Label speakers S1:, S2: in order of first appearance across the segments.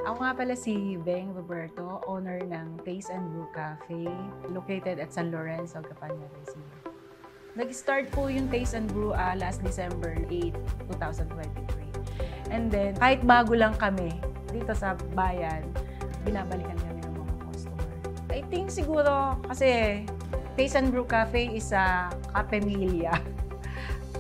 S1: Ako nga pala si Beng Roberto, owner ng Taste and Brew Cafe, located at San Lorenzo, Capania, Rizal. Nag-start po yung Taste and Brew last December 8, 2023. And then, kahit bago lang kami dito sa bayan, binabalikan kami ng mga customer. I think siguro kasi Taste and Brew Cafe is a kapamilya.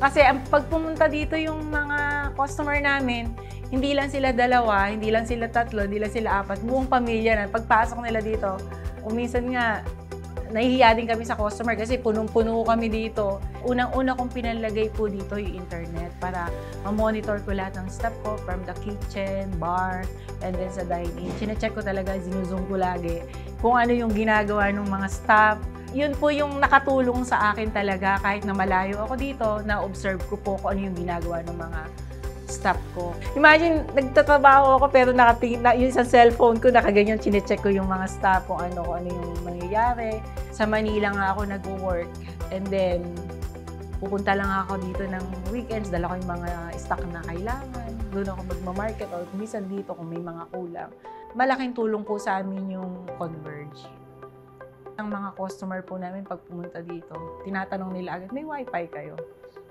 S1: Kasi pag pumunta dito yung mga customer namin, hindi lang sila dalawa, hindi lang sila tatlo, hindi lang sila apat, buong pamilya na. Pagpasok nila dito, minsan nga, nahihiya din kami sa customer kasi punong-puno kami dito. Unang-una kong pinalagay po dito yung internet para ma-monitor ko lahat ng staff ko from the kitchen, bar, and then sa dine-in. Sine-check ko talaga, zinuzoom ko lagi kung ano yung ginagawa ng mga staff. Yun po yung nakatulong sa akin talaga kahit na malayo ako dito, na-observe ko po kung ano yung ginagawa ng mga staff ko. Imagine, nagtatrabaho ako pero nakatingin na yung sa cellphone ko, nakaganyan, chinecheck ko yung mga staff kung ano yung nangyayari. Sa Manila nga ako nag-work and then pupunta lang ako dito ng weekends, dala ko yung mga stock na kailangan. Doon ako magmamarket or minsan dito kung may mga kulang. Malaking tulong po sa amin yung Converge. Ang mga customer po namin pag pumunta dito, tinatanong nila agad, may wifi kayo?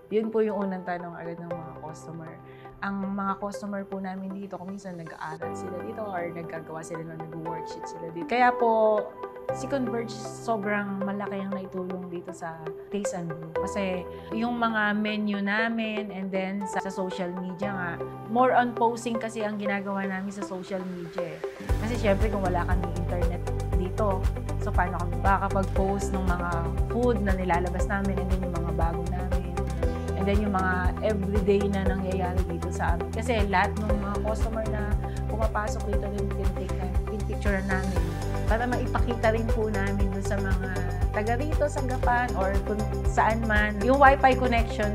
S1: Yun po yung unang tanong agad ng mga customer. Ang mga customer po namin dito, kung minsan nag-aaral sila dito or nagkagawa sila na nag-worksheet sila dito. Kaya po, si Converge sobrang malaki ang naitulong dito sa Taste and Brew. Kasi yung mga menu namin and then sa social media nga, more on posting kasi ang ginagawa namin sa social media. Kasi syempre kung wala kami internet dito, so paano kami makakapag-post ng mga food na nilalabas namin and then yung mga bago namin. And then yung mga everyday na nangyayari dito sa amin. Kasi lahat ng mga customer na pumapasok dito din pin-picture namin para maipakita rin po namin doon sa mga taga rito sa Gapan or kung saan man. Yung wifi connection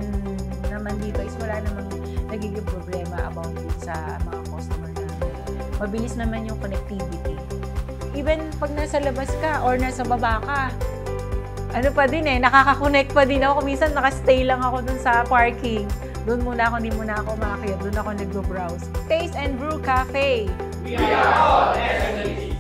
S1: naman dito is wala namang nagiging problema about dito sa mga customer namin. Mabilis naman yung connectivity. Even pag nasa labas ka or nasa baba ka, ano pa din nakaka-connect pa din ako. Minsan nakastay lang ako dun sa parking. Doon muna ako, hindi muna ako makakaya. Doon ako nag-browse. Taste and Brew Cafe.
S2: We are all SMEs.